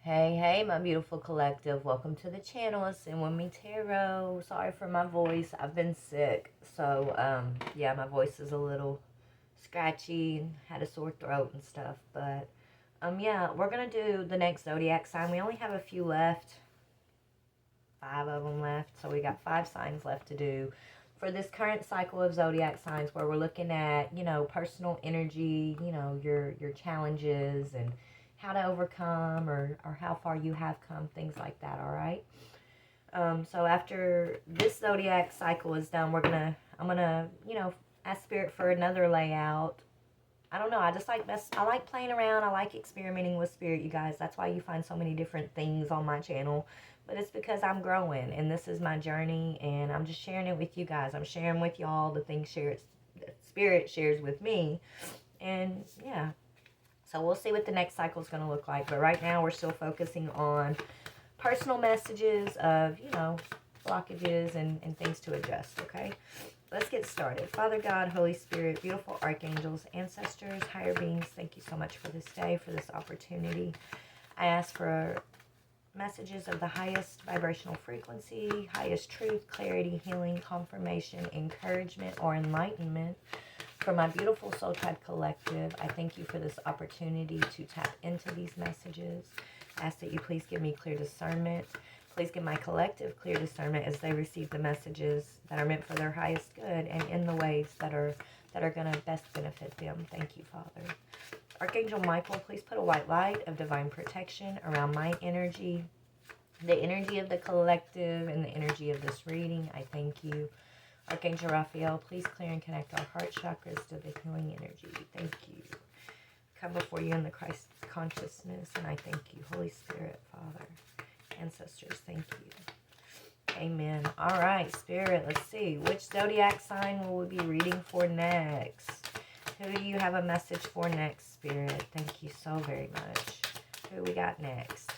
Hey, hey, my beautiful collective. Welcome to the channel. It's in with me, Tarot. Sorry for my voice. I've been sick. So, yeah, my voice is a little scratchy. Had a sore throat and stuff. But, yeah, we're going to do the next zodiac sign. We only have a few left. 5 of them left. So, we got 5 signs left to do for this current cycle of zodiac signs where we're looking at, personal energy, your challenges and how to overcome or how far you have come, things like that, all right? So after this zodiac cycle is done, I'm gonna, ask Spirit for another layout. I don't know, I like playing around, I like experimenting with Spirit, you guys. That's why you find so many different things on my channel. But it's because I'm growing, and this is my journey, and I'm just sharing it with you guys. I'm sharing with y'all the things Spirit shares with me, and yeah, so we'll see what the next cycle is going to look like. But right now we're still focusing on personal messages of, blockages and things to adjust, okay? Let's get started. Father God, Holy Spirit, beautiful archangels, ancestors, higher beings, thank you so much for this day, for this opportunity. I ask for messages of the highest vibrational frequency, highest truth, clarity, healing, confirmation, encouragement, or enlightenment. For my beautiful soul tribe collective, I thank you for this opportunity to tap into these messages. I ask that you please give me clear discernment. Please give my collective clear discernment as they receive the messages that are meant for their highest good and in the ways that are going to best benefit them. Thank you, Father. Archangel Michael, please put a white light of divine protection around my energy, the energy of the collective, and the energy of this reading. I thank you. Archangel Raphael, please clear and connect our heart chakras to the healing energy. Thank you. Come before you in the Christ consciousness, and I thank you. Holy Spirit, Father, ancestors, thank you. Amen. All right, Spirit, let's see. Which zodiac sign will we be reading for next? Who do you have a message for next, Spirit? Thank you so very much. Who we got next?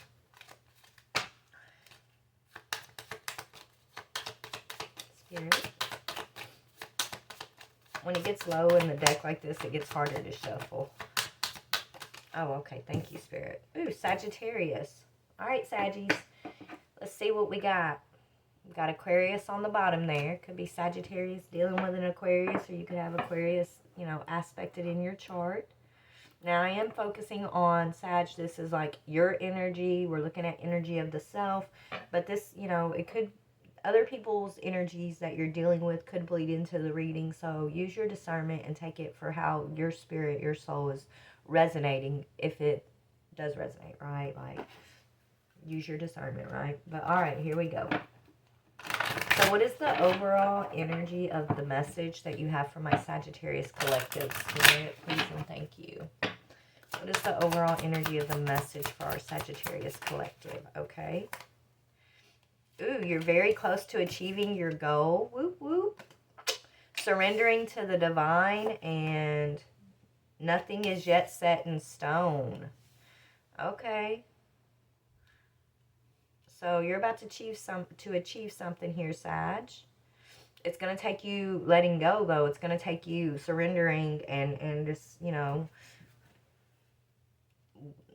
Spirit. When it gets low in the deck like this, it gets harder to shuffle. Oh, okay. Thank you, Spirit. Ooh, Sagittarius. All right, Saggies. Let's see what we got. We got Aquarius on the bottom there. Could be Sagittarius dealing with an Aquarius, or you could have Aquarius, aspected in your chart. Now, I am focusing on Sag. This is like your energy. We're looking at energy of the self. But this, it could, other people's energies that you're dealing with could bleed into the reading. So use your discernment and take it for how your spirit, your soul is resonating, if it does resonate, right? Like, use your discernment, right? But all right, here we go. So what is the overall energy of the message that you have for my Sagittarius collective, Spirit? Please and thank you. What is the overall energy of the message for our Sagittarius collective? Okay. Ooh, you're very close to achieving your goal. Whoop, whoop. Surrendering to the divine, and nothing is yet set in stone. Okay. So you're about to achieve something here, Sag. It's going to take you letting go, though. It's going to take you surrendering and just,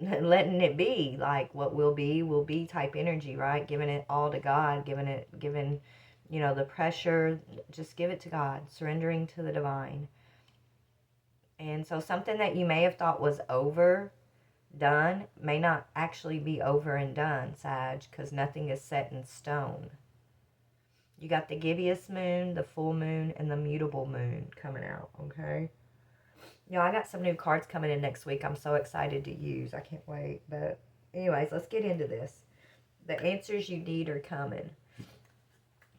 letting it be. Like, what will be type energy, right? Giving it all to God, giving, the pressure. Just give it to God. Surrendering to the divine. And so something that you may have thought was over, done, may not actually be over and done, Sag, because nothing is set in stone. You got the gibbous moon, the full moon, and the mutable moon coming out, okay? I got some new cards coming in next week I'm so excited to use. I can't wait. But anyways, let's get into this. The answers you need are coming.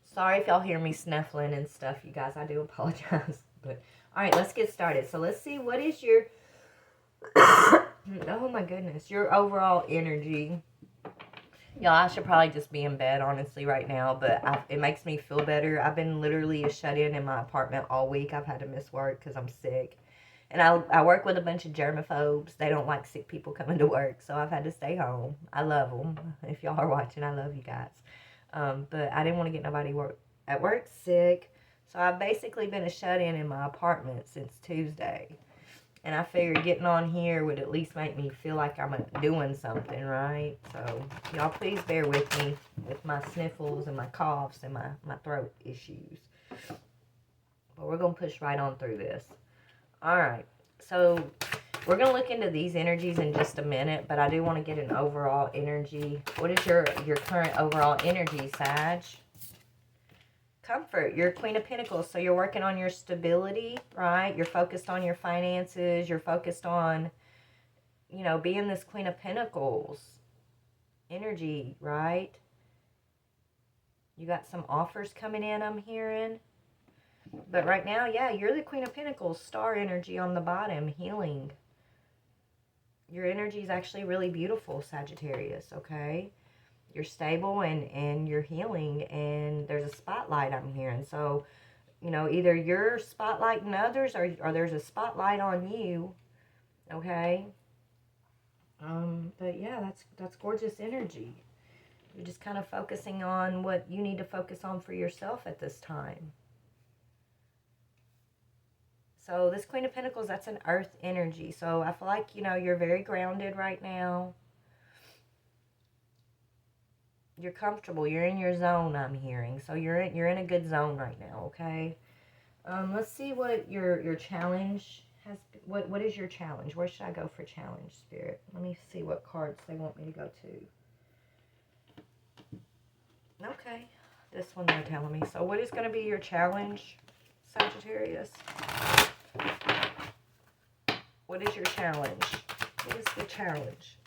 Sorry if y'all hear me snuffling and stuff, you guys. I do apologize. But all right, let's get started. So let's see, what is your oh my goodness, your overall energy. Y'all, I should probably just be in bed, honestly, right now, but it makes me feel better. I've been literally shut in my apartment all week. I've had to miss work because I'm sick. And I work with a bunch of germaphobes. They don't like sick people coming to work, so I've had to stay home. I love them. If y'all are watching, I love you guys. But I didn't want to get nobody at work sick, so I've basically been a shut-in my apartment since Tuesday. And I figured getting on here would at least make me feel like I'm doing something, right? So, y'all please bear with me with my sniffles and my coughs and my throat issues. But we're going to push right on through this. Alright, so we're going to look into these energies in just a minute, but I do want to get an overall energy. What is your current overall energy, Sag? Comfort. You're Queen of Pentacles, so you're working on your stability, right? You're focused on your finances. You're focused on, you know, being this Queen of Pentacles energy, right? You got some offers coming in, I'm hearing. But right now, yeah, you're the Queen of Pentacles, star energy on the bottom, healing. Your energy is actually really beautiful, Sagittarius, okay? You're stable and you're healing, and there's a spotlight I'm hearing. So, you know, either you're spotlighting others or there's a spotlight on you, okay? But yeah, that's gorgeous energy. You're just kind of focusing on what you need to focus on for yourself at this time. So this Queen of Pentacles, that's an earth energy. So I feel like, you know, you're very grounded right now. You're comfortable. You're in your zone, I'm hearing. So you're in a good zone right now, okay? Let's see what your challenge has. What is your challenge? Where should I go for challenge, Spirit? Let me see what cards they want me to go to. Okay. This one they're telling me. So what is going to be your challenge, Sagittarius? What is your challenge? What is the challenge?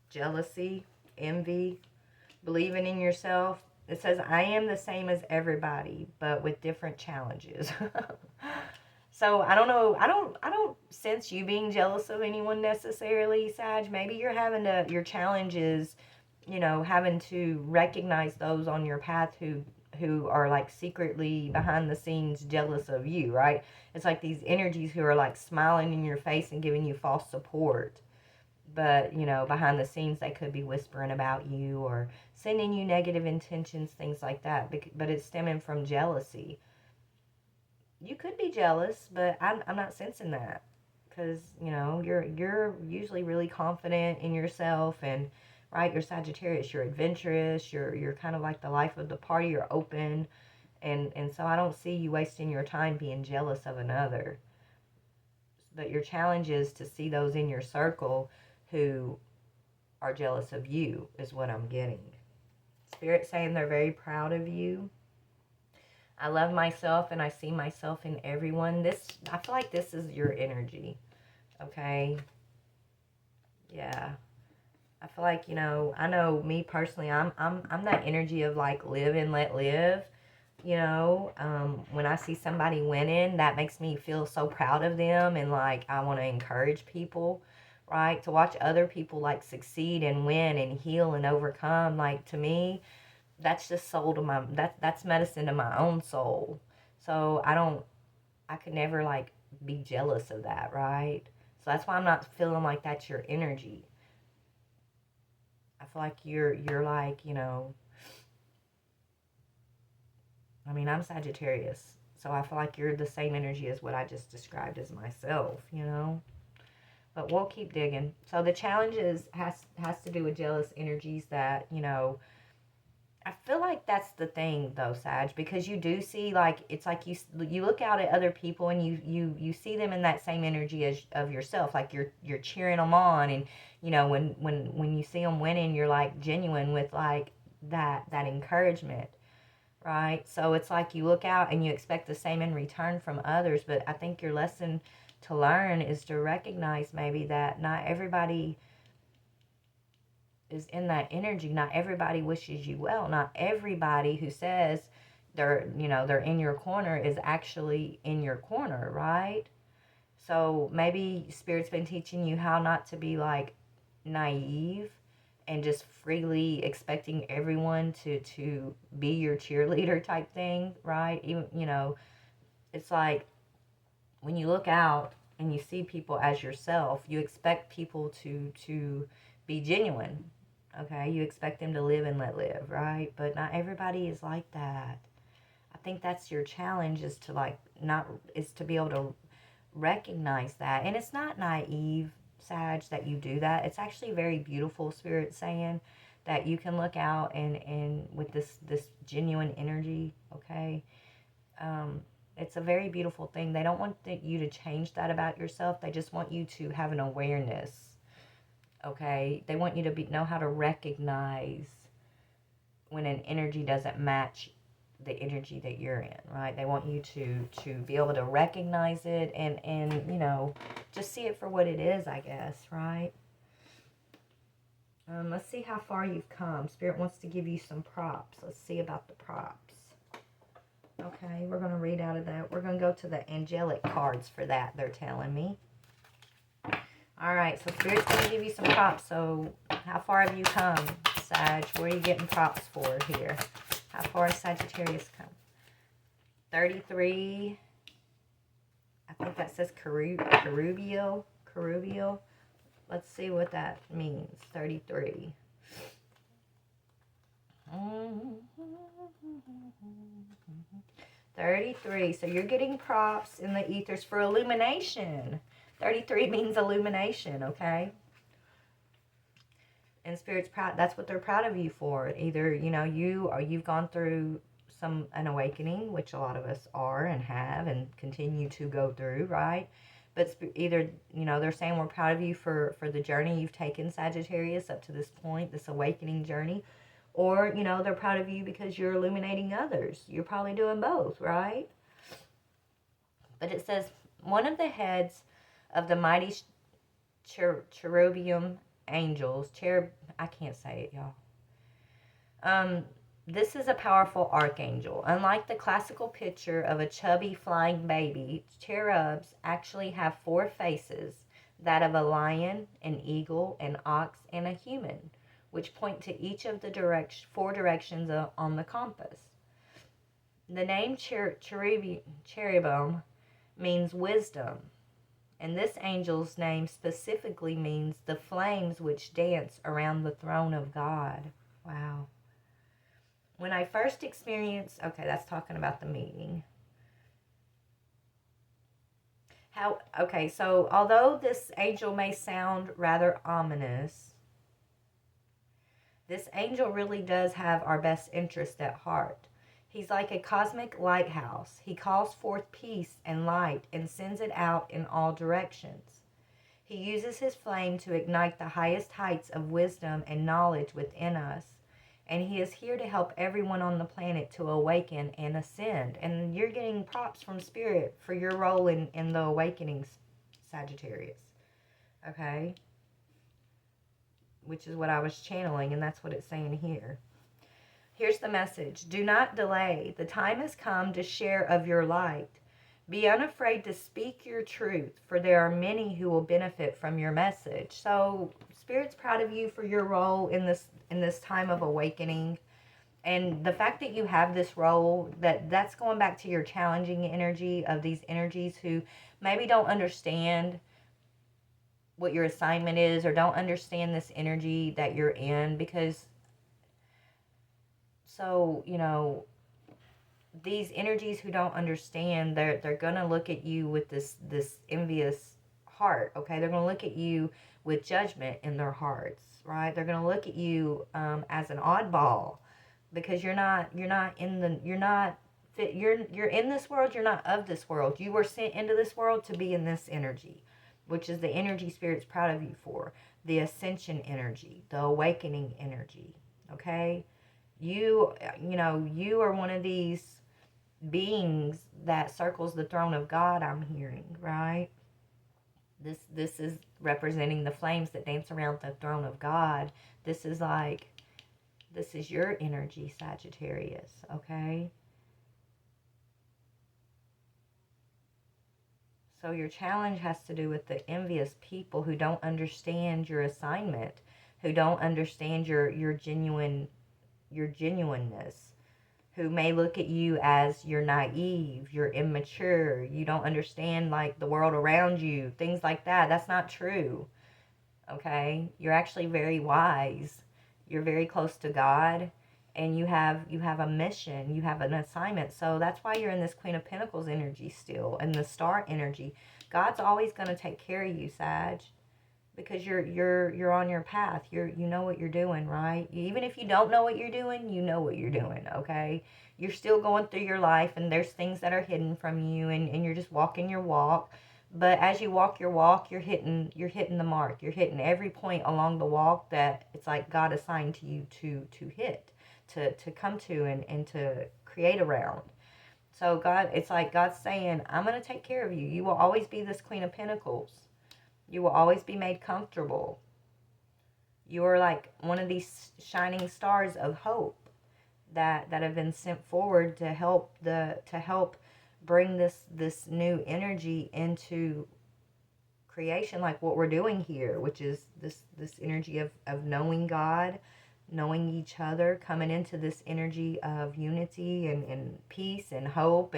Jealousy, envy, believing in yourself. It says, I am the same as everybody, but with different challenges. So I don't know. I don't sense you being jealous of anyone necessarily, Sag. Maybe you're having to, your challenge is, you know, having to recognize those on your path who are like secretly behind the scenes jealous of you, right? It's like these energies who are like smiling in your face and giving you false support. But, you know, behind the scenes, they could be whispering about you or sending you negative intentions, things like that. But it's stemming from jealousy. You could be jealous, but I'm not sensing that. Because, you know, you're usually really confident in yourself and, right, you're Sagittarius, you're adventurous, you're kind of like the life of the party, you're open. And so I don't see you wasting your time being jealous of another. But your challenge is to see those in your circle who are jealous of you, is what I'm getting. Spirit saying they're very proud of you. I love myself and I see myself in everyone. I feel like this is your energy. Okay? Yeah. I feel like, you know, I know me personally, I'm that energy of like live and let live. You know, when I see somebody winning, that makes me feel so proud of them, and like I want to encourage people, right? To watch other people like succeed and win and heal and overcome, like to me, that's just soul to my, that's medicine to my own soul. So I could never like be jealous of that, right? So that's why I'm not feeling like that's your energy. I feel like you're like, you know, I mean, I'm Sagittarius, so I feel like you're the same energy as what I just described as myself, you know? But we'll keep digging. So the challenge has to do with jealous energies that, you know, I feel like that's the thing though, Sag, because you do see like, it's like you look out at other people and you see them in that same energy as of yourself, like you're cheering them on, and you know when you see them winning, you're like genuine with like that encouragement. Right? So it's like you look out and you expect the same in return from others, but I think your lesson to learn is to recognize maybe that not everybody is in that energy. Not everybody wishes you well. Not everybody who says they're in your corner is actually in your corner, right? So maybe Spirit's been teaching you how not to be like naive and just freely expecting everyone to be your cheerleader type thing, right? Even, you know, it's like when you look out and you see people as yourself, you expect people to be genuine. Okay? You expect them to live and let live, right? But not everybody is like that. I think that's your challenge, is to like not is to be able to recognize that. And it's not naive, Sag, that you do that. It's actually very beautiful, Spirit saying that you can look out and with this genuine energy, okay? It's a very beautiful thing. They don't want you to change that about yourself. They just want you to have an awareness, okay? They want you to know how to recognize when an energy doesn't match the energy that you're in, right? They want you to be able to recognize it and you know, just see it for what it is, I guess, right? Let's see how far you've come. Spirit wants to give you some props. Let's see about the props. Okay, we're going to read out of that. We're going to go to the angelic cards for that, they're telling me. All right, so Spirit's going to give you some props. So how far have you come, Sag? What are you getting props for here? How far has Sagittarius come? 33. I think that says Carubio. Let's see what that means. 33. 33. So you're getting props in the ethers for illumination. 33 means illumination, okay? And Spirit's proud. That's what they're proud of you for. Either, you know, you've gone through an awakening, which a lot of us are and have and continue to go through, right? But either, you know, they're saying we're proud of you for the journey you've taken, Sagittarius, up to this point, this awakening journey. Or, you know, they're proud of you because you're illuminating others. You're probably doing both, right? But it says, one of the heads of the mighty cherubium angels, I can't say it, y'all. This is a powerful archangel. Unlike the classical picture of a chubby flying baby, cherubs actually have 4 faces, that of a lion, an eagle, an ox, and a human, which point to each of the 4 directions on the compass. The name cherubim means wisdom, and this angel's name specifically means the flames which dance around the throne of God. Wow. When I first experienced, okay, that's talking about the meeting. Okay, so although this angel may sound rather ominous, this angel really does have our best interest at heart. He's like a cosmic lighthouse. He calls forth peace and light and sends it out in all directions. He uses his flame to ignite the highest heights of wisdom and knowledge within us. And he is here to help everyone on the planet to awaken and ascend. And you're getting props from Spirit for your role in the awakening, Sagittarius. Okay? Which is what I was channeling, and that's what it's saying here. Here's the message. Do not delay. The time has come to share of your light. Be unafraid to speak your truth, for there are many who will benefit from your message. So Spirit's proud of you for your role in this time of awakening. And the fact that you have this role, that's going back to your challenging energy of these energies who maybe don't understand what your assignment is or don't understand this energy that you're in. Because, so, you know, these energies who don't understand, they're going to look at you with this envious heart, okay? They're going to look at you with judgment in their hearts, right? They're going to look at you as an oddball because you're in this world, you're not of this world. You were sent into this world to be in this energy, which is the energy Spirit's proud of you for, the ascension energy, the awakening energy, okay? You are one of these beings that circles the throne of God, I'm hearing, right? This is representing the flames that dance around the throne of God. This is your energy, Sagittarius, okay? So your challenge has to do with the envious people who don't understand your assignment, who don't understand your genuineness, who may look at you as you're naive, you're immature, you don't understand like the world around you, things like that. That's not true. Okay? You're actually very wise. You're very close to God, and you have a mission, you have an assignment. So that's why you're in this Queen of Pentacles energy still, and the star energy, God's always going to take care of you, Sag, because you're on your path. You know what you're doing, right? Even if you don't know what you're doing, you know what you're doing, okay? You're still going through your life, and there's things that are hidden from you, and you're just walking your walk. But as you walk your walk, you're hitting the mark. You're hitting every point along the walk that it's like God assigned to you to hit, to come to, and to create around. So God, it's like God's saying, I'm going to take care of you. You will always be this Queen of Pentacles. You will always be made comfortable. You are like one of these shining stars of hope that have been sent forward to help bring this new energy into creation, like what we're doing here, which is this energy of knowing God, knowing each other, coming into this energy of unity and peace and hope,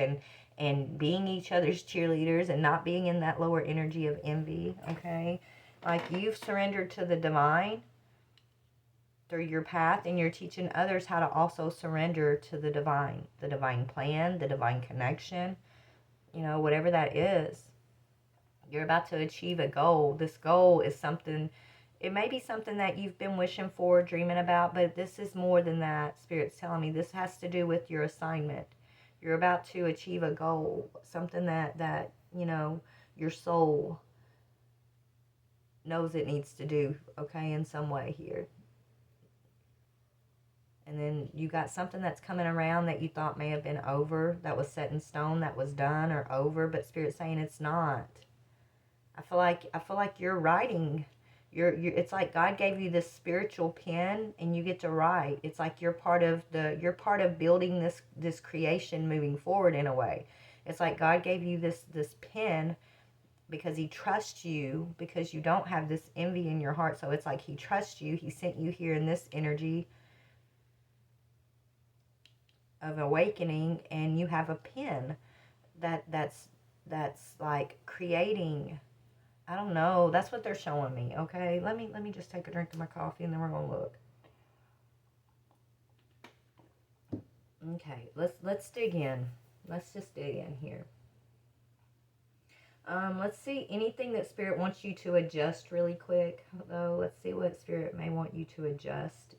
and being each other's cheerleaders, and not being in that lower energy of envy, okay? Like, you've surrendered to the divine through your path, and you're teaching others how to also surrender to the divine plan, the divine connection, whatever that is. You're about to achieve a goal. This goal is something, it may be something that you've been wishing for, dreaming about, but this is more than that. Spirit's telling me this has to do with your assignment. You're about to achieve a goal, something that your soul knows it needs to do, okay, in some way here. And then you got something that's coming around that you thought may have been over, that was set in stone, that was done or over, but Spirit's saying it's not. I feel like you're writing. It's like God gave you this spiritual pen, and you get to write. It's like you're part of building this creation moving forward in a way. It's like God gave you this pen because He trusts you, because you don't have this envy in your heart. So it's like He trusts you. He sent you here in this energy of awakening, and you have a pen that's like creating. I don't know. That's what they're showing me. Okay, let me just take a drink of my coffee, and then we're gonna look. Okay, let's dig in. Let's just dig in here. Let's see anything that Spirit wants you to adjust really quick. Though, let's see what Spirit may want you to adjust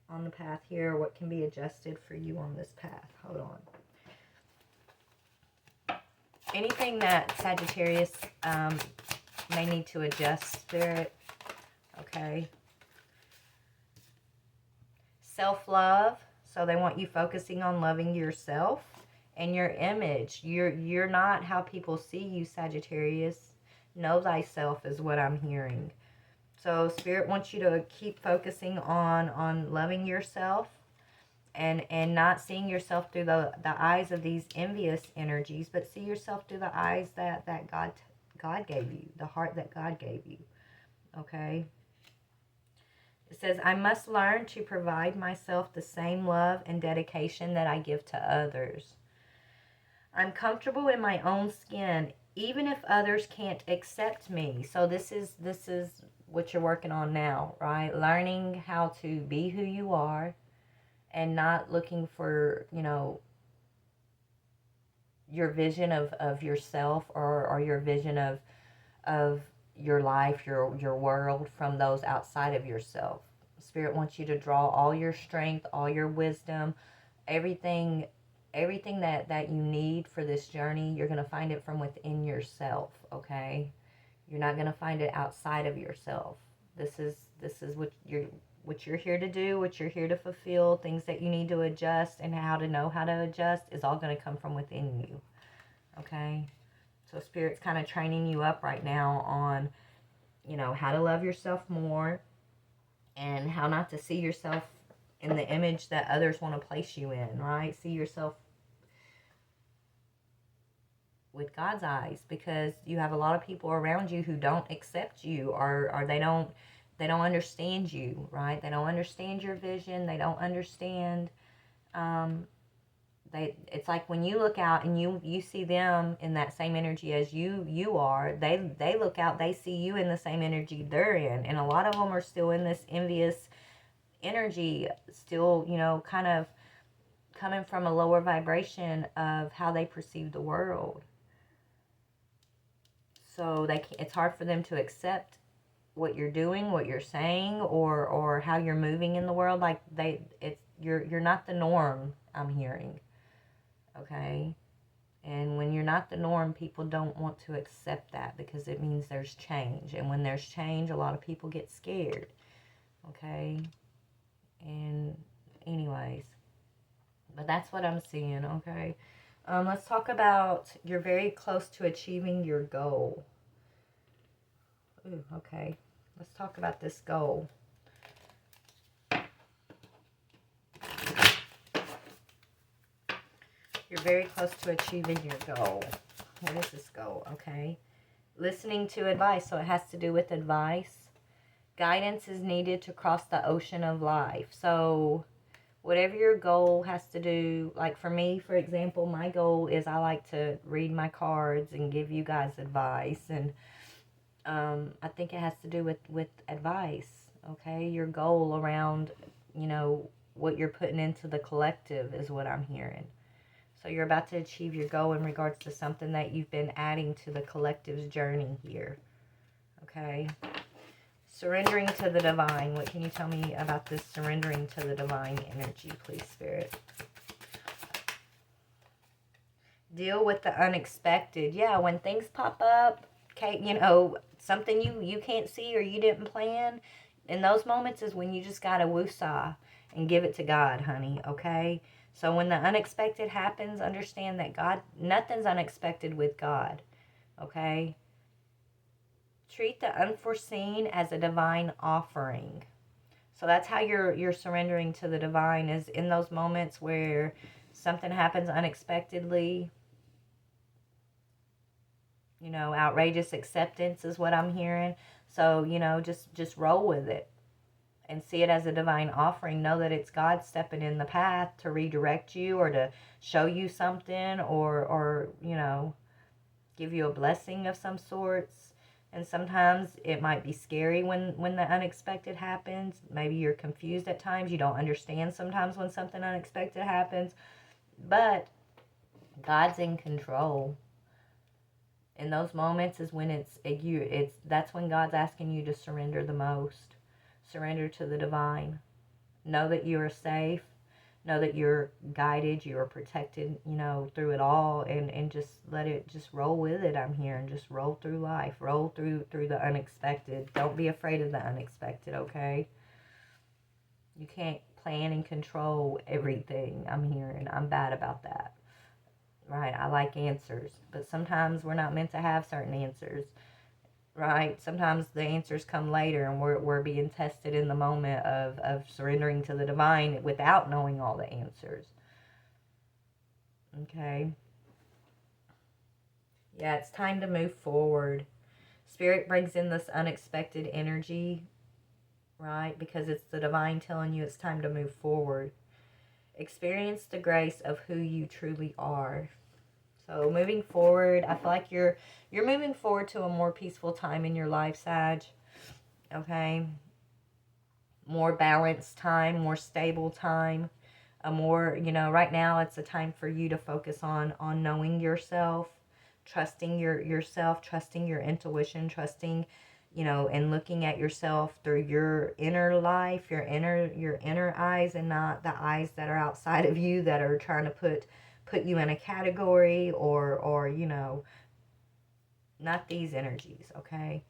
on the path here. What can be adjusted for you on this path? Hold on. Anything that Sagittarius may need to adjust, Spirit. Okay. Self-love. So they want you focusing on loving yourself and your image. You're not how people see you, Sagittarius. Know thyself is what I'm hearing. So Spirit wants you to keep focusing on loving yourself, and not seeing yourself through the eyes of these envious energies, but see yourself through the eyes that God gave you, the heart that God gave you, okay? It says, I must learn to provide myself the same love and dedication that I give to others. I'm comfortable in my own skin, even if others can't accept me. So this is what you're working on now, right? Learning how to be who you are, and not looking for, your vision of yourself, or your vision of your life, your world, from those outside of yourself. Spirit wants you to draw all your strength, all your wisdom, everything that you need for this journey. You're going to find it from within yourself, okay? You're not going to find it outside of yourself. This is what you're here to do, what you're here to fulfill, things that you need to adjust, and how to know how to adjust is all going to come from within you, okay? So Spirit's kind of training you up right now on, how to love yourself more, and how not to see yourself in the image that others want to place you in, right? See yourself with God's eyes, because you have a lot of people around you who don't accept you, or they don't understand you, right? They don't understand your vision. They don't understand. It's like when you look out and you see them in that same energy as you are. They look out. They see you in the same energy they're in, and a lot of them are still in this envious energy, still, kind of coming from a lower vibration of how they perceive the world. So it's hard for them to accept what you're doing, what you're saying, or how you're moving in the world. Like you're not the norm, I'm hearing. Okay? And when you're not the norm, people don't want to accept that because it means there's change. And when there's change, a lot of people get scared. Okay? And anyways, but that's what I'm seeing, okay? Let's talk about you're very close to achieving your goal. Ooh, okay. Let's talk about this goal. You're very close to achieving your goal. What is this goal? Okay. Listening to advice. So it has to do with advice. Guidance is needed to cross the ocean of life. So whatever your goal has to do, like for me, for example, my goal is I like to read my cards and give you guys advice. And I think it has to do with advice, okay? Your goal around, you know, what you're putting into the collective is what I'm hearing. So you're about to achieve your goal in regards to something that you've been adding to the collective's journey here, okay? Surrendering to the divine. What can you tell me about this surrendering to the divine energy, please, Spirit? Deal with the unexpected. Yeah, when things pop up, okay, you know, something you can't see or you didn't plan, in those moments is when you just got to woosah and give it to God, honey, okay? So when the unexpected happens, understand that God, nothing's unexpected with God, okay? Treat the unforeseen as a divine offering. So that's how you're surrendering to the divine, is in those moments where something happens unexpectedly. You know, outrageous acceptance is what I'm hearing. So, you know, just roll with it and see it as a divine offering. Know that it's God stepping in the path to redirect you or to show you something or you know, give you a blessing of some sorts. And sometimes it might be scary when the unexpected happens. Maybe you're confused at times. You don't understand sometimes when something unexpected happens. But God's in control. In those moments is when that's when God's asking you to surrender the most. Surrender to the divine. Know that you are safe. Know that you're guided, you are protected, you know, through it all, and just let it, just roll with it. I'm here, and just roll through life, roll through the unexpected. Don't be afraid of the unexpected, okay? You can't plan and control everything. I'm hearing. I'm bad about that. Right? I like answers, but sometimes we're not meant to have certain answers. Right? Sometimes the answers come later and we're being tested in the moment of surrendering to the divine without knowing all the answers. Okay? Yeah, it's time to move forward. Spirit brings in this unexpected energy, right? Because it's the divine telling you it's time to move forward. Experience the grace of who you truly are. So moving forward, I feel like you're moving forward to a more peaceful time in your life, Sag. Okay? More balanced time, more stable time. A more, you know, right now it's a time for you to focus on knowing yourself, trusting yourself, trusting your intuition, trusting, you know, and looking at yourself through your inner life, your inner eyes, and not the eyes that are outside of you that are trying to put you in a category or you know, not these energies, okay?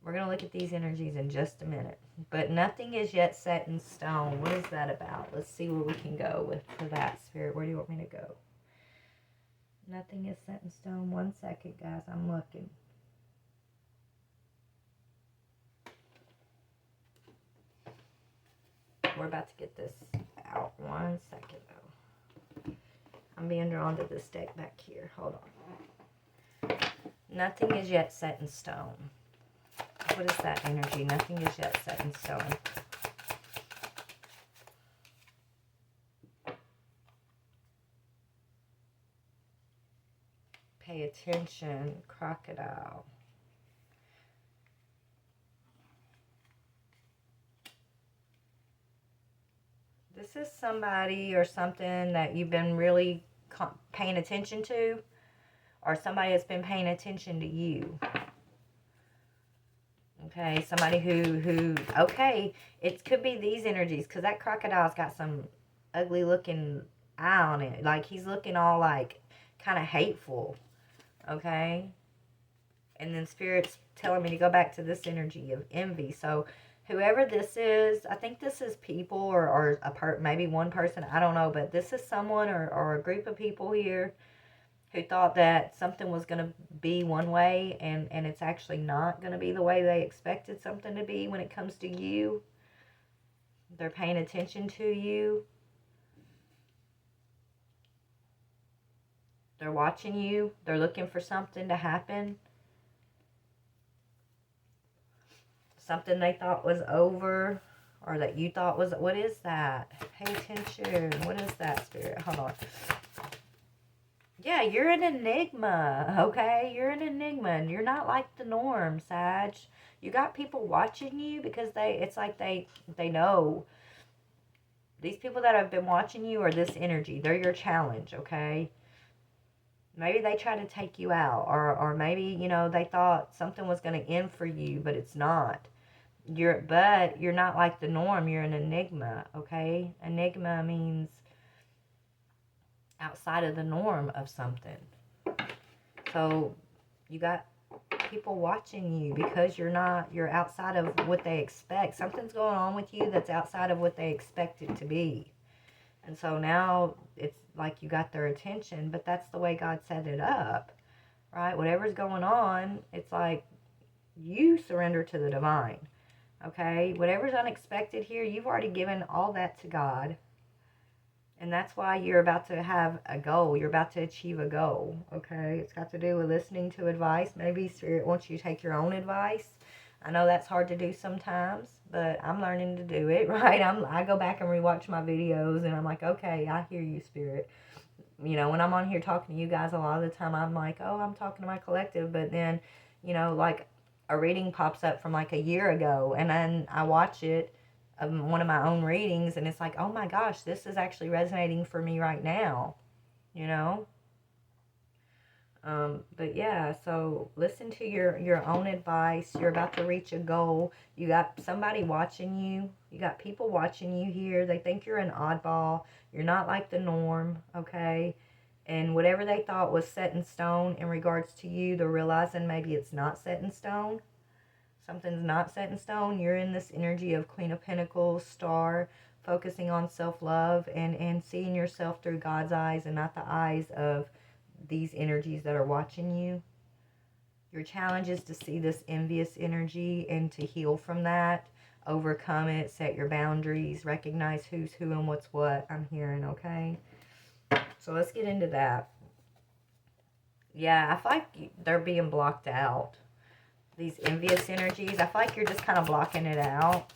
We're going to look at these energies in just a minute. But nothing is yet set in stone. What is that about? Let's see where we can go with for that, Spirit. Where do you want me to go? Nothing is set in stone. 1 second, guys. I'm looking. We're about to get this out. 1 second, though. I'm being drawn to this deck back here. Hold on. Nothing is yet set in stone. What is that energy? Nothing is yet set in stone. Pay attention, crocodile. This is somebody or something that you've been really paying attention to, or somebody that's been paying attention to you. Okay, somebody who, okay, it could be these energies, because that crocodile's got some ugly looking eye on it. Like, he's looking all, like, kind of hateful, okay? And then Spirit's telling me to go back to this energy of envy. So, whoever this is, I think this is people or maybe one person, I don't know, but this is someone or a group of people here who thought that something was going to be one way, and it's actually not going to be the way they expected something to be when it comes to you. They're paying attention to you. They're watching you. They're looking for something to happen. Something they thought was over, or that you thought was, what is that? Pay attention. What is that, Spirit? Hold on. Yeah, you're an enigma, okay? You're an enigma, and you're not like the norm, Sag. You got people watching you because it's like they know. These people that have been watching you are this energy. They're your challenge, okay? Maybe they try to take you out, or maybe, you know, they thought something was going to end for you, but it's not. But you're not like the norm. You're an enigma, okay? Enigma means outside of the norm of something. So you got people watching you because you're outside of what they expect. Something's going on with you that's outside of what they expect it to be. And so now it's like you got their attention, but that's the way God set it up, right? Whatever's going on, it's like you surrender to the divine, okay? Whatever's unexpected here, you've already given all that to God. And that's why you're about to have a goal. You're about to achieve a goal, okay? It's got to do with listening to advice. Maybe Spirit wants you to take your own advice. I know that's hard to do sometimes, but I'm learning to do it, right? I go back and rewatch my videos, and I'm like, okay, I hear you, Spirit. You know, when I'm on here talking to you guys, a lot of the time I'm like, oh, I'm talking to my collective. But then, you know, like a reading pops up from like a year ago, and then I watch it, one of my own readings, and it's like, oh my gosh, this is actually resonating for me right now, you know? But yeah, so listen to your own advice. You're about to reach a goal. You got somebody watching you. You got people watching you here. They think you're an oddball. You're not like the norm, okay? And whatever they thought was set in stone in regards to you, they're realizing maybe it's not set in stone. Something's not set in stone. You're in this energy of Queen of Pentacles, Star, focusing on self-love and seeing yourself through God's eyes and not the eyes of these energies that are watching you. Your challenge is to see this envious energy and to heal from that, overcome it, set your boundaries, recognize who's who and what's what. I'm hearing, okay? So let's get into that. Yeah, I feel like they're being blocked out. These envious energies, I feel like you're just kind of blocking it out.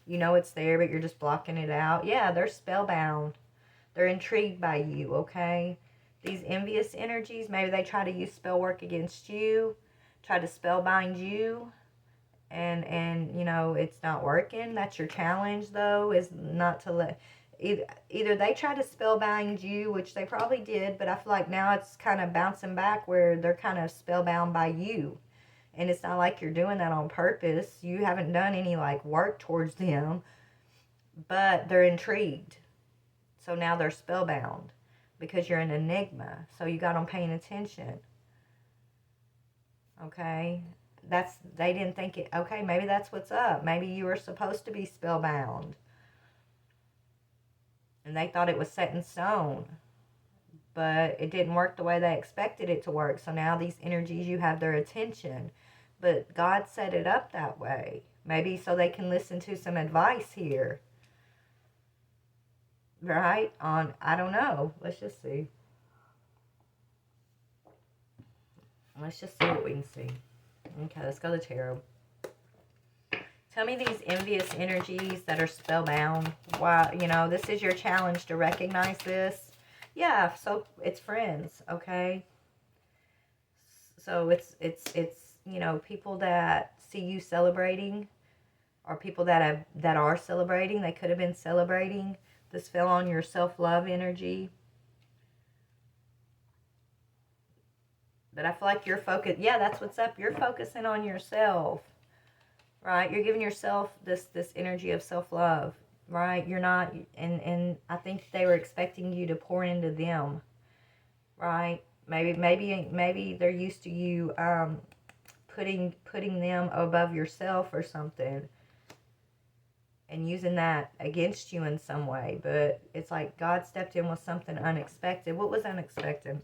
You know it's there, but you're just blocking it out. Yeah, they're spellbound. They're intrigued by you, okay? These envious energies, maybe they try to use spell work against you, try to spellbind you, and you know, it's not working. That's your challenge, though, is not to let... Either they try to spellbind you, which they probably did, but I feel like now it's kind of bouncing back where they're kind of spellbound by you. And it's not like you're doing that on purpose. You haven't done any, like, work towards them. But they're intrigued. So now they're spellbound. Because you're an enigma. So you got them paying attention. Okay? They didn't think it... Okay, maybe that's what's up. Maybe you were supposed to be spellbound. And they thought it was set in stone. But it didn't work the way they expected it to work. So now these energies, you have their attention. But God set it up that way. Maybe so they can listen to some advice here. Right? I don't know. Let's just see. Let's just see what we can see. Okay, let's go to tarot. Tell me these envious energies that are spellbound. Why, you know, this is your challenge to recognize this. Yeah, so it's friends, okay? So it's you know, people that see you celebrating, or people that are celebrating. They could have been celebrating. This fell on your self-love energy. But I feel like you're focused. Yeah, that's what's up. You're focusing on yourself, right? You're giving yourself this energy of self-love, right? You're not, and I think they were expecting you to pour into them, right? Maybe they're used to you putting them above yourself or something, and using that against you in some way. But it's like God stepped in with something unexpected. What was unexpected?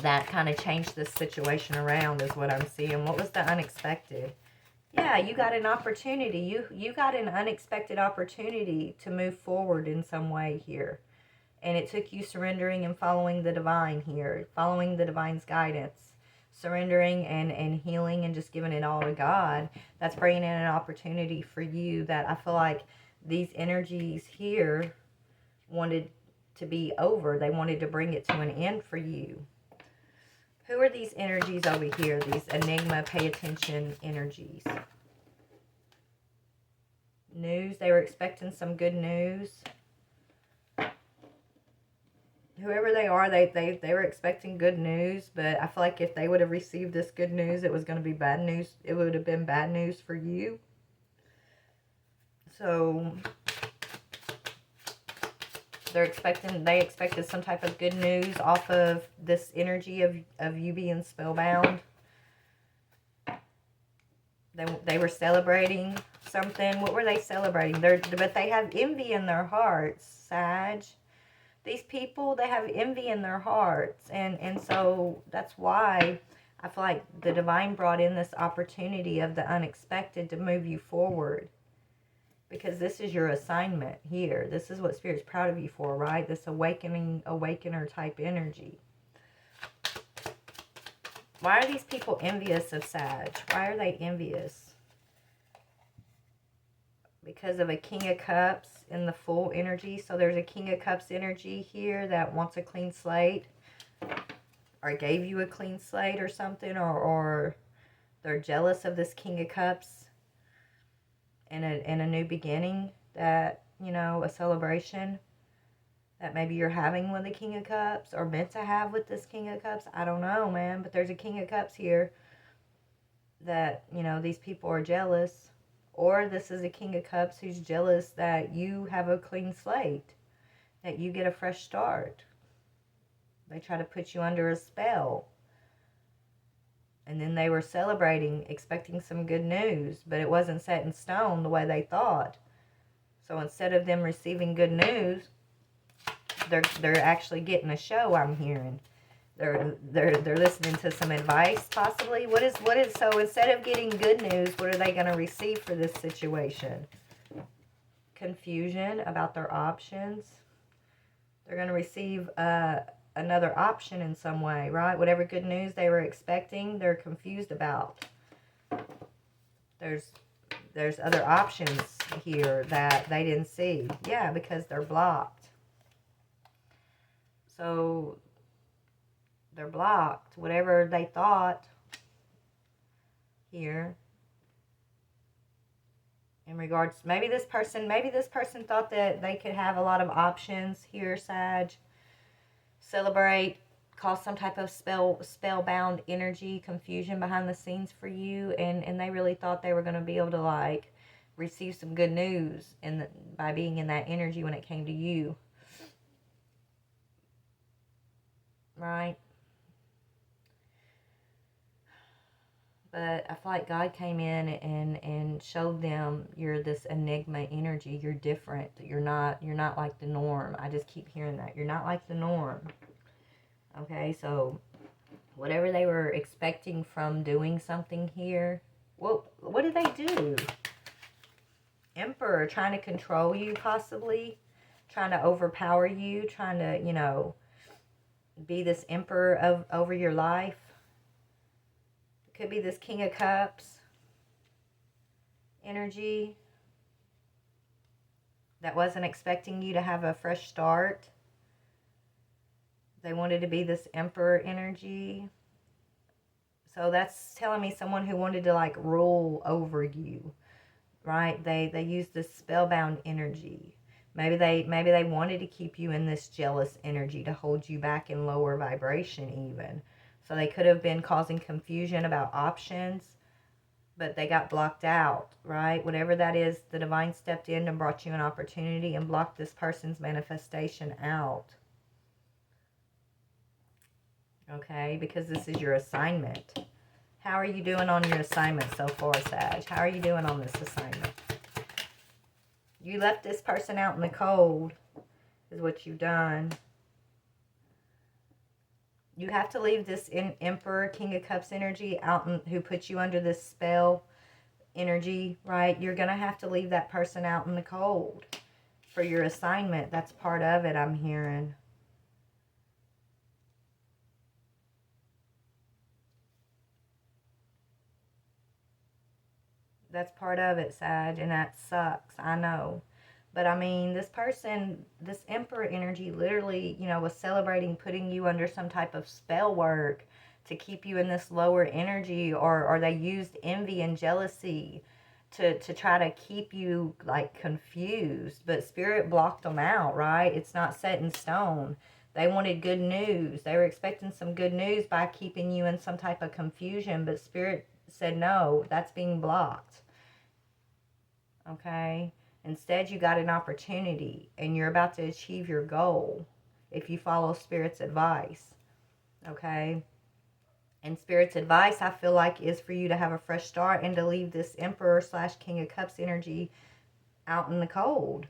That kind of changed this situation around is what I'm seeing. What was the unexpected? Yeah, you got an opportunity. You got an unexpected opportunity to move forward in some way here. And it took you surrendering and following the divine here. Following the divine's guidance. Surrendering and healing and just giving it all to God. That's bringing in an opportunity for you that I feel like these energies here wanted to be over. They wanted to bring it to an end for you. Who are these energies over here? These enigma, pay attention energies. News. They were expecting some good news. Whoever they are, they were expecting good news. But I feel like if they would have received this good news, it was going to be bad news. It would have been bad news for you. So they expected some type of good news off of this energy of you being spellbound. They were celebrating something. What were they celebrating? But they have envy in their hearts, Sag. These people, they have envy in their hearts. And so that's why I feel like the divine brought in this opportunity of the unexpected to move you forward. Because this is your assignment here. This is what Spirit's proud of you for, right? This awakener type energy. Why are these people envious of Sag? Why are they envious? Because of a King of Cups in the full energy. So there's a King of Cups energy here that wants a clean slate. Or gave you a clean slate or something. Or they're jealous of this King of Cups. In a new beginning, that, you know, a celebration that maybe you're having with the King of Cups or meant to have with this King of Cups. I don't know, man, but there's a King of Cups here that, you know, these people are jealous. Or this is a King of Cups who's jealous that you have a clean slate, that you get a fresh start. They try to put you under a spell. And then they were celebrating, expecting some good news, but it wasn't set in stone the way they thought. So instead of them receiving good news, they're actually getting a show. I'm hearing they're listening to some advice, possibly. What is so instead of getting good news, what are they going to receive for this situation? Confusion about their options. They're going to receive another option in some way, right? Whatever good news they were expecting, they're confused about. There's other options here that they didn't see. Yeah, because they're blocked. So they're blocked. Whatever they thought here in regards, maybe this person thought that they could have a lot of options here, Sag. Celebrate, cause some type of spellbound energy, confusion behind the scenes for you, and they really thought they were going to be able to like receive some good news by being in that energy when it came to you, right? But I feel like God came in and showed them you're this enigma energy. You're different. You're not like the norm. I just keep hearing that. You're not like the norm. Okay, so whatever they were expecting from doing something here, well, what did they do? Emperor, trying to control you possibly, trying to overpower you, trying to, you know, be this emperor over your life. Could be this King of Cups energy that wasn't expecting you to have a fresh start. They wanted to be this Emperor energy. So that's telling me someone who wanted to like rule over you, right? They used this spellbound energy. Maybe they wanted to keep you in this jealous energy to hold you back in lower vibration even. So they could have been causing confusion about options, but they got blocked out, right? Whatever that is, the divine stepped in and brought you an opportunity and blocked this person's manifestation out. Okay, because this is your assignment. How are you doing on your assignment so far, Sag? How are you doing on this assignment? You left this person out in the cold, is what you've done. You have to leave this Emperor, King of Cups energy out, who put you under this spell energy, right? You're going to have to leave that person out in the cold for your assignment. That's part of it, I'm hearing. That's part of it, Sag, and that sucks. I know. But I mean, this person, this Emperor energy literally, you know, was celebrating putting you under some type of spell work to keep you in this lower energy, or they used envy and jealousy to try to keep you like confused. But Spirit blocked them out, right? It's not set in stone. They wanted good news. They were expecting some good news by keeping you in some type of confusion, but Spirit said no, that's being blocked. Okay? Instead, you got an opportunity and you're about to achieve your goal if you follow Spirit's advice. Okay? And Spirit's advice, I feel like, is for you to have a fresh start and to leave this Emperor / King of Cups energy out in the cold.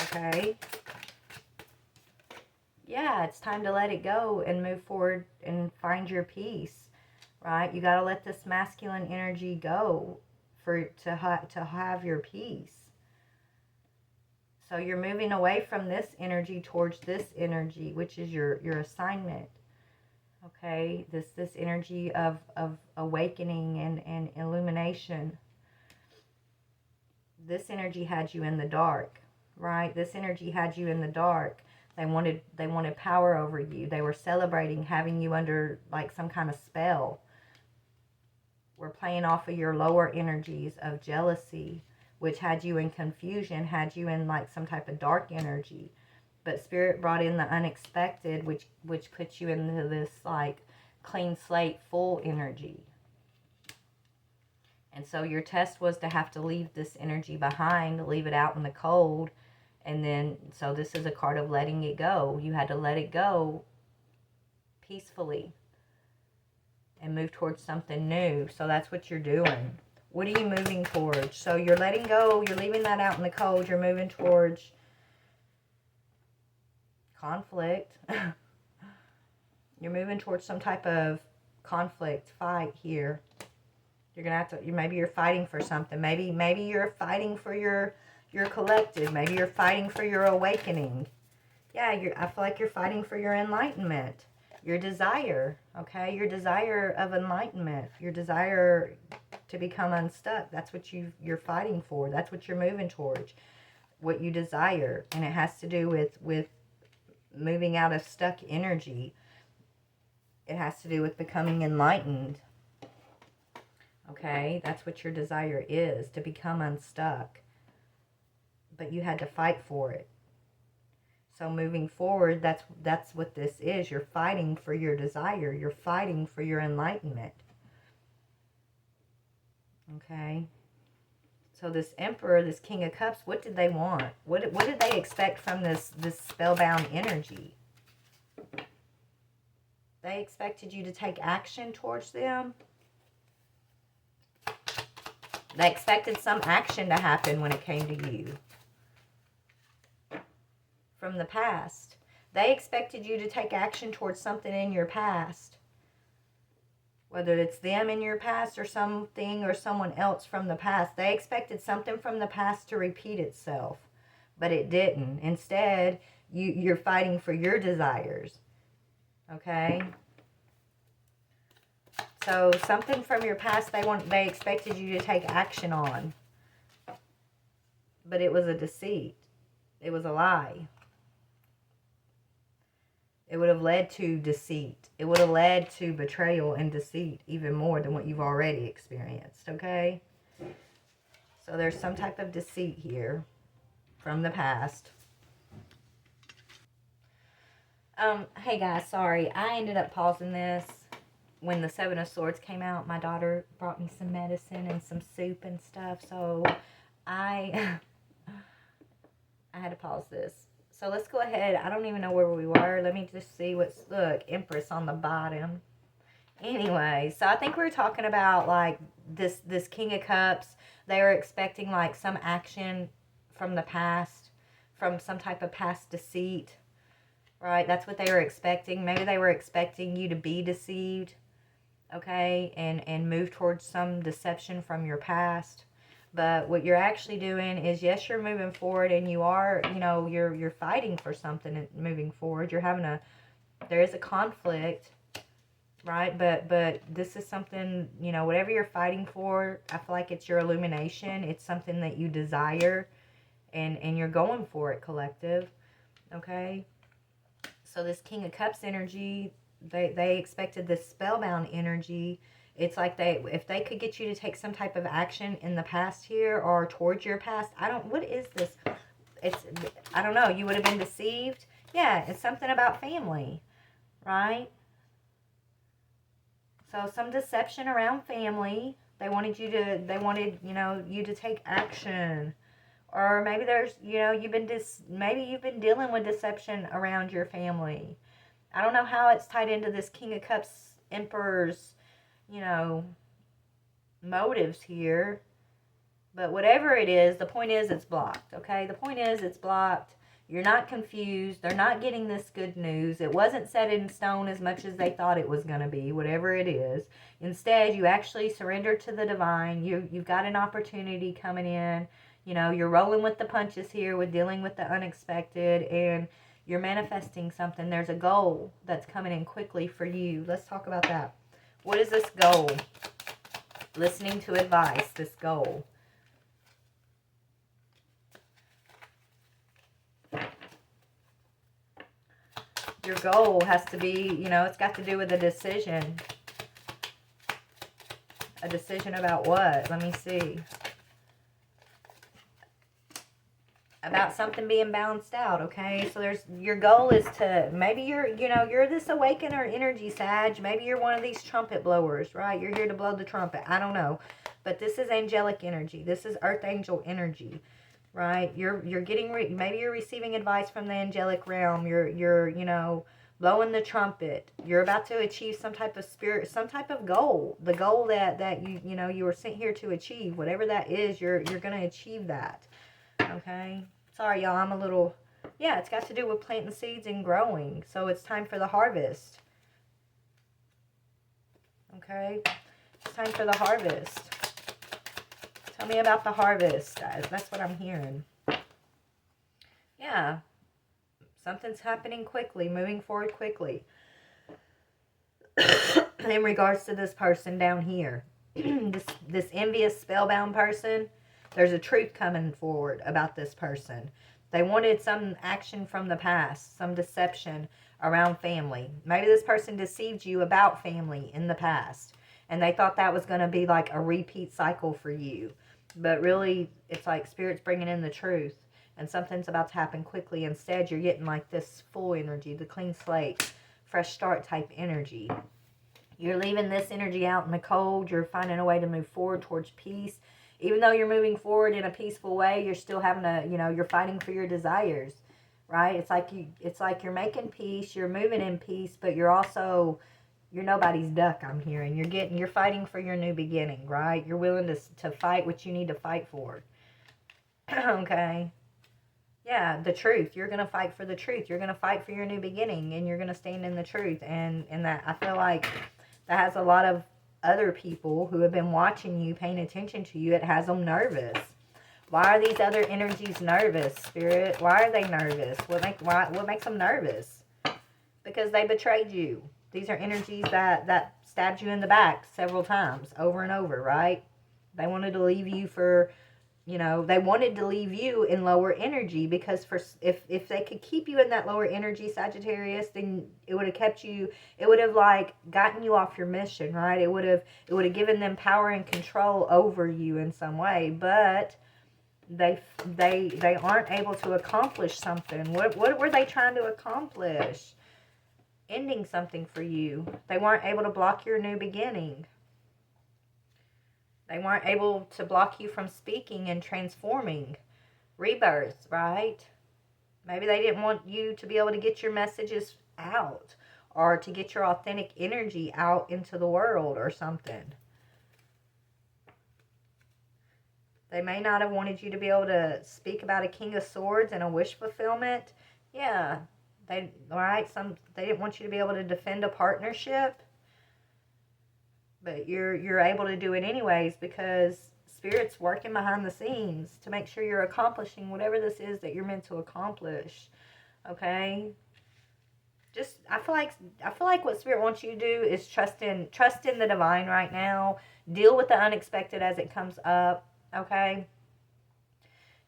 Okay? Yeah, it's time to let it go and move forward and find your peace. Right? You got to let this masculine energy go to have your peace. So you're moving away from this energy towards this energy, which is your assignment. Okay? This energy of awakening and illumination. This energy had you in the dark, right? This energy had you in the dark. They wanted power over you. They were celebrating having you under like some kind of spell. We're playing off of your lower energies of jealousy, which had you in confusion, had you in like some type of dark energy. But Spirit brought in the unexpected, which puts you into this like clean slate, full energy. And so your test was to have to leave this energy behind, leave it out in the cold. And then, so this is a card of letting it go. You had to let it go peacefully and move towards something new. So that's what you're doing. What are you moving towards? So you're letting go. You're leaving that out in the cold. You're moving towards conflict. You're moving towards some type of conflict, fight here. You're going to have to, maybe you're fighting for something. Maybe you're fighting for your collective. Maybe you're fighting for your awakening. Yeah, I feel like you're fighting for your enlightenment. Your desire, okay? Your desire of enlightenment. Your desire to become unstuck. That's what you're fighting for. That's what you're moving towards. What you desire. And it has to do with moving out of stuck energy. It has to do with becoming enlightened. Okay? That's what your desire is, to become unstuck. But you had to fight for it. So moving forward, that's what this is. You're fighting for your desire. You're fighting for your enlightenment. Okay? So this Emperor, this King of Cups, what did they want? What did they expect from this spellbound energy? They expected you to take action towards them. They expected some action to happen when it came to you. From the past. They expected you to take action towards something in your past. Whether it's them in your past or something or someone else from the past. They expected something from the past to repeat itself. But it didn't. Instead, you're fighting for your desires. Okay? So something from your past they expected you to take action on. But it was a deceit. It was a lie. It would have led to deceit. It would have led to betrayal and deceit even more than what you've already experienced, okay? So there's some type of deceit here from the past. Hey guys, sorry. I ended up pausing this when the Seven of Swords came out. My daughter brought me some medicine and some soup and stuff, so I I had to pause this. So let's go ahead. I don't even know where we were. Let me just see what's, look, Empress on the bottom. Anyway, so I think we were talking about like this King of Cups. They were expecting like some action from the past, from some type of past deceit, right? That's what they were expecting. Maybe they were expecting you to be deceived, okay, and move towards some deception from your past. But what you're actually doing is, yes, you're moving forward, and you are, you know, you're fighting for something and moving forward. You're having there is a conflict, right? But this is something, you know, whatever you're fighting for, I feel like it's your illumination. It's something that you desire, and you're going for it, collective, okay? So this King of Cups energy, they expected this spellbound energy. It's like if they could get you to take some type of action in the past here or towards your past, what is this? I don't know. You would have been deceived. Yeah, it's something about family, right? So some deception around family. They wanted, you know, you to take action. Or maybe there's, you know, maybe you've been dealing with deception around your family. I don't know how it's tied into this King of Cups, Emperor's, you know, motives here. But whatever it is, the point is it's blocked, okay? The point is it's blocked. You're not confused. They're not getting this good news. It wasn't set in stone as much as they thought it was going to be, whatever it is. Instead, you actually surrender to the divine. You've got an opportunity coming in. You know, you're rolling with the punches here with dealing with the unexpected, and you're manifesting something. There's a goal that's coming in quickly for you. Let's talk about that. What is this goal? Listening to advice, this goal. Your goal has to be, you know, it's got to do with a decision. A decision about what? Let me see. About something being balanced out, okay? So your goal is to, maybe you're this awakener energy, Sag. Maybe you're one of these trumpet blowers, right? You're here to blow the trumpet. I don't know. But this is angelic energy. This is earth angel energy, right? You're getting, maybe you're receiving advice from the angelic realm. You're you know, blowing the trumpet. You're about to achieve some type of spirit, some type of goal. The goal that you know, you were sent here to achieve. Whatever that is, you're going to achieve that. Okay, sorry y'all, I'm a little, yeah, it's got to do with planting seeds and growing. So it's time for the harvest. Okay, it's time for the harvest. Tell me about the harvest. That's what I'm hearing. Yeah, something's happening quickly, moving forward quickly. In regards to this person down here, this envious, spellbound person, there's a truth coming forward about this person. They wanted some action from the past, some deception around family. Maybe this person deceived you about family in the past, and they thought that was going to be like a repeat cycle for you. But really, it's like Spirit's bringing in the truth, and something's about to happen quickly. Instead, you're getting like this full energy, the clean slate, fresh start type energy. You're leaving this energy out in the cold. You're finding a way to move forward towards peace. Even though you're moving forward in a peaceful way, you're still having to, you know, you're fighting for your desires, right? It's like you're making peace, you're moving in peace, but you're nobody's duck, I'm hearing. You're fighting for your new beginning, right? You're willing to fight what you need to fight for. Okay. Yeah, the truth. You're going to fight for the truth. You're going to fight for your new beginning, and you're going to stand in the truth. And that, I feel like that has a lot of other people who have been watching you, paying attention to you. It has them nervous. Why are these other energies nervous, Spirit? Why are they nervous? What makes them nervous? Because they betrayed you. These are energies that stabbed you in the back several times, over and over, right? They wanted to leave you for, you know, they wanted to leave you in lower energy, because if they could keep you in that lower energy, Sagittarius, then it would have kept you, it would have like gotten you off your mission, right? It would have given them power and control over you in some way, but they aren't able to accomplish something. What were they trying to accomplish? ending something for you. They weren't able to block your new beginning. They weren't able to block you from speaking and transforming. Rebirth, right? Maybe they didn't want you to be able to get your messages out or to get your authentic energy out into the world or something. They may not have wanted you to be able to speak about a King of Swords and a wish fulfillment. Yeah, they didn't want you to be able to defend a partnership. But you're able to do it anyways because Spirit's working behind the scenes to make sure you're accomplishing whatever this is that you're meant to accomplish. Okay? Just I feel like what Spirit wants you to do is trust in the divine right now. Deal with the unexpected as it comes up. Okay?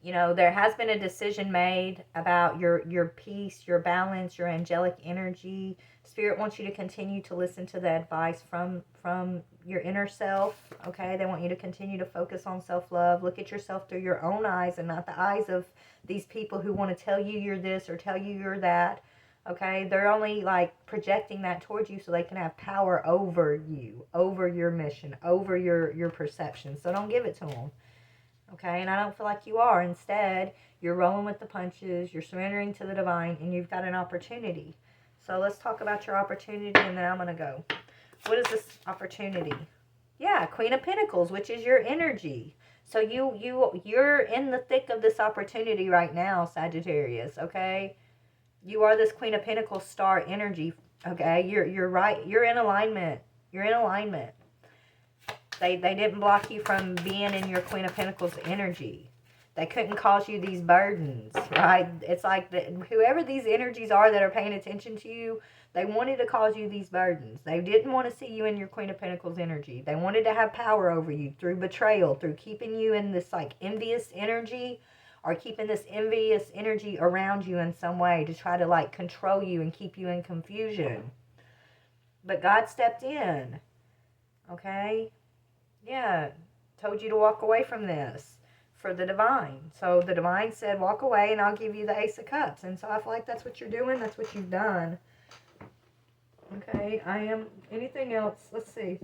You know, there has been a decision made about your peace, your balance, your angelic energy. Spirit wants you to continue to listen to the advice from your inner self, okay? They want you to continue to focus on self-love. Look at yourself through your own eyes and not the eyes of these people who want to tell you you're this or tell you you're that, okay? They're only, like, projecting that towards you so they can have power over you, over your mission, over your perception. So don't give it to them. Okay, and I don't feel like you are. Instead, you're rolling with the punches, you're surrendering to the divine, and you've got an opportunity. So let's talk about your opportunity, and then I'm going to go. What is this opportunity? Yeah, Queen of Pentacles, which is your energy. So you're in the thick of this opportunity right now, Sagittarius, okay? You are this Queen of Pentacles star energy, okay? You're right. You're in alignment. You're in alignment. They didn't block you from being in your Queen of Pentacles energy. They couldn't cause you these burdens, right? It's like whoever these energies are that are paying attention to you, they wanted to cause you these burdens. They didn't want to see you in your Queen of Pentacles energy. They wanted to have power over you through betrayal, through keeping you in this like envious energy or keeping this envious energy around you in some way to try to like control you and keep you in confusion. But God stepped in, okay? Yeah, told you to walk away from this for the divine. So the divine said, walk away and I'll give you the Ace of Cups. And so I feel like that's what you're doing. That's what you've done. Okay, anything else? Let's see.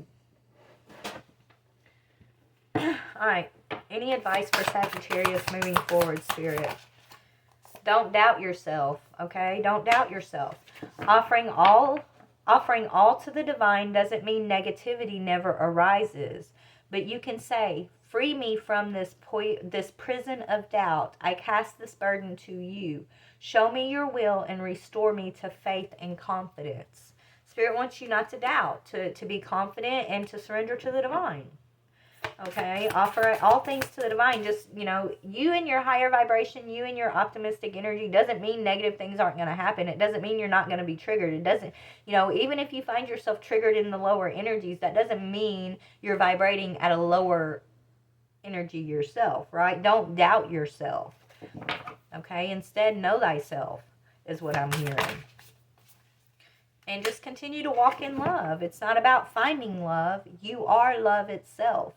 All right, any advice for Sagittarius moving forward, Spirit? Don't doubt yourself, okay? Don't doubt yourself. Offering all to the divine doesn't mean negativity never arises. But you can say, free me from this prison of doubt. I cast this burden to you. Show me your will and restore me to faith and confidence. Spirit wants you not to doubt, to be confident and to surrender to the divine. Okay, offer all things to the divine. Just, you know, you and your higher vibration, you and your optimistic energy doesn't mean negative things aren't going to happen. It doesn't mean you're not going to be triggered. It doesn't, you know, even if you find yourself triggered in the lower energies, that doesn't mean you're vibrating at a lower energy yourself, right? Don't doubt yourself. Okay, instead, know thyself is what I'm hearing. And just continue to walk in love. It's not about finding love. You are love itself.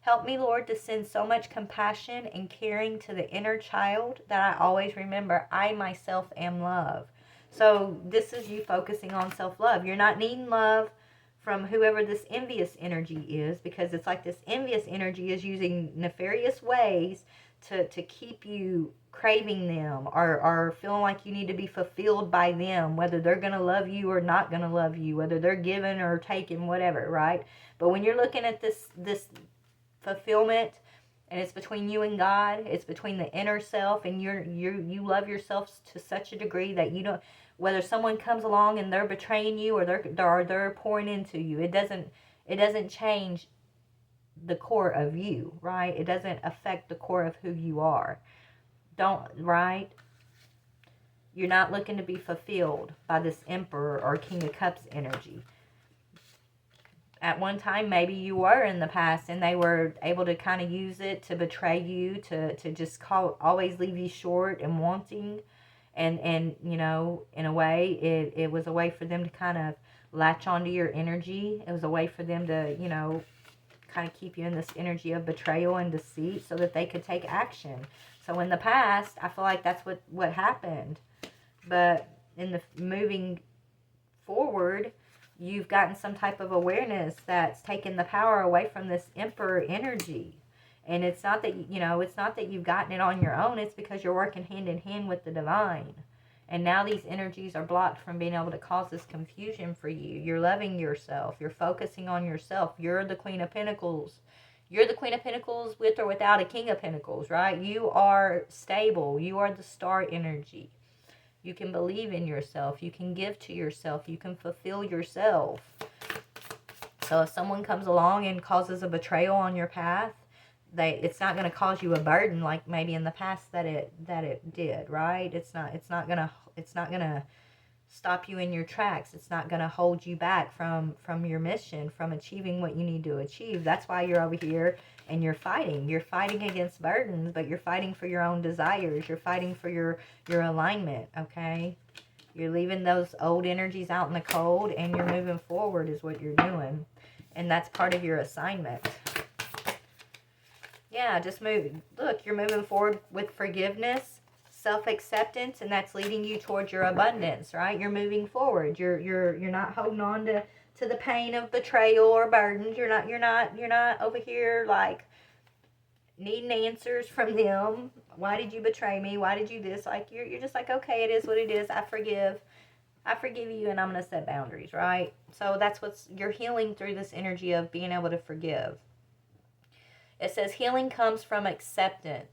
Help me, Lord, to send so much compassion and caring to the inner child that I always remember I myself am love. So this is you focusing on self-love. You're not needing love from whoever this envious energy is, because it's like this envious energy is using nefarious ways to keep you craving them or feeling like you need to be fulfilled by them, whether they're going to love you or not going to love you, whether they're giving or taking, whatever, right? But when you're looking at this fulfillment, and it's between you and God, it's between the inner self, and you love yourself to such a degree that you don't, whether someone comes along and they're betraying you or they're pouring into you, it doesn't change the core of you, right? It doesn't affect the core of who you are. Right? You're not looking to be fulfilled by this Emperor or King of Cups energy. At one time, maybe you were in the past and they were able to kind of use it to betray you, to just always leave you short and wanting. And you know, in a way, it was a way for them to kind of latch onto your energy. It was a way for them to, you know, kind of keep you in this energy of betrayal and deceit so that they could take action. So in the past, I feel like that's what happened. But in the moving forward, you've gotten some type of awareness that's taken the power away from this Emperor energy. And it's not that, it's not that you've gotten it on your own. It's because you're working hand in hand with the divine. And now these energies are blocked from being able to cause this confusion for you. You're loving yourself. You're focusing on yourself. You're the Queen of Pentacles. You're the Queen of Pentacles with or without a King of Pentacles, right? You are stable. You are the star energy. You can believe in yourself. You can give to yourself. You can fulfill yourself. So if someone comes along and causes a betrayal on your path, it's not going to cause you a burden like maybe in the past that it did, right? It's not going to stop you in your tracks. It's not going to hold you back from your mission, from achieving what you need to achieve. That's why you're over here and you're fighting. You're fighting against burdens, but you're fighting for your own desires. You're fighting for your alignment, okay? You're leaving those old energies out in the cold and you're moving forward is what you're doing. And that's part of your assignment. Yeah, just move. Look, you're moving forward with forgiveness, self-acceptance, and that's leading you towards your abundance, right? You're moving forward. You're not holding on to the pain of betrayal or burdens. You're not over here like needing answers from them. Why did you betray me? Why did you this? Like you're just like, okay, it is what it is. I forgive you, and I'm going to set boundaries, right? So that's you're healing through this energy of being able to forgive. It says, healing comes from acceptance.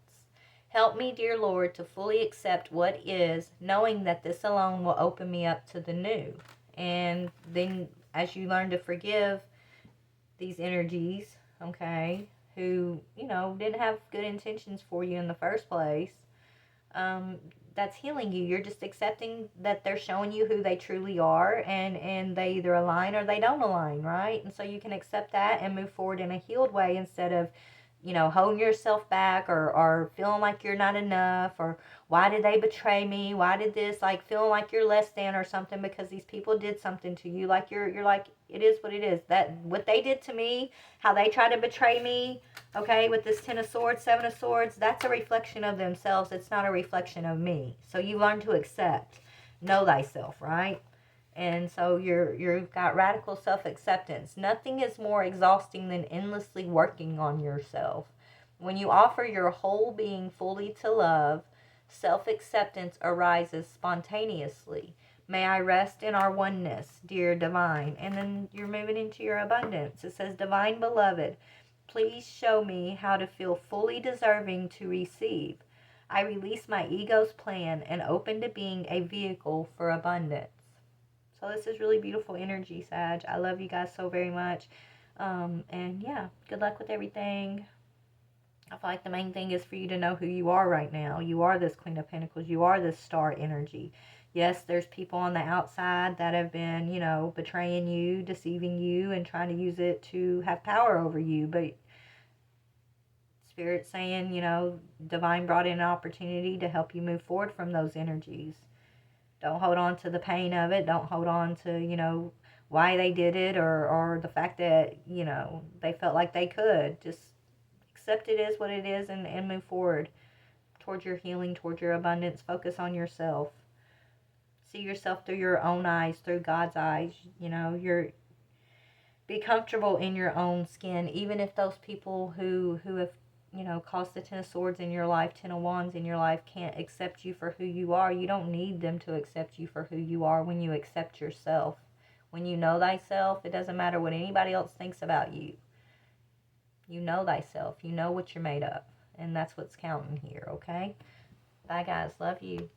Help me, dear Lord, to fully accept what is, knowing that this alone will open me up to the new. And then as you learn to forgive these energies, okay, who, didn't have good intentions for you in the first place, that's healing you. You're just accepting that they're showing you who they truly are, and they either align or they don't align, right? And so you can accept that and move forward in a healed way instead of holding yourself back or feeling like you're not enough, or why did they betray me? Why did this? Like feeling like you're less than or something because these people did something to you. Like you're like, it is what it is. That what they did to me, how they tried to betray me, okay, with this 10 of Swords, 7 of Swords, that's a reflection of themselves. It's not a reflection of me. So you learn to accept, know thyself, right? And so you've got radical self-acceptance. Nothing is more exhausting than endlessly working on yourself. When you offer your whole being fully to love, self-acceptance arises spontaneously. May I rest in our oneness, dear divine. And then you're moving into your abundance. It says, divine beloved, please show me how to feel fully deserving to receive. I release my ego's plan and open to being a vehicle for abundance. So this is really beautiful energy, Sag. I love you guys so very much. And yeah, good luck with everything. I feel like the main thing is for you to know who you are right now. You are this Queen of Pentacles. You are this star energy. Yes, there's people on the outside that have been, betraying you, deceiving you, and trying to use it to have power over you. But Spirit's saying, Divine brought in an opportunity to help you move forward from those energies. Don't hold on to the pain of it. Don't hold on to, why they did it or the fact that, they felt like they could. Just accept it is what it is and move forward towards your healing, towards your abundance. Focus on yourself. See yourself through your own eyes, through God's eyes. Be comfortable in your own skin, even if those people who have caused the 10 of Swords in your life, 10 of Wands in your life, can't accept you for who you are. You don't need them to accept you for who you are when you accept yourself. When you know thyself, it doesn't matter what anybody else thinks about you. You know thyself. You know what you're made of. And that's what's counting here, okay? Bye, guys. Love you.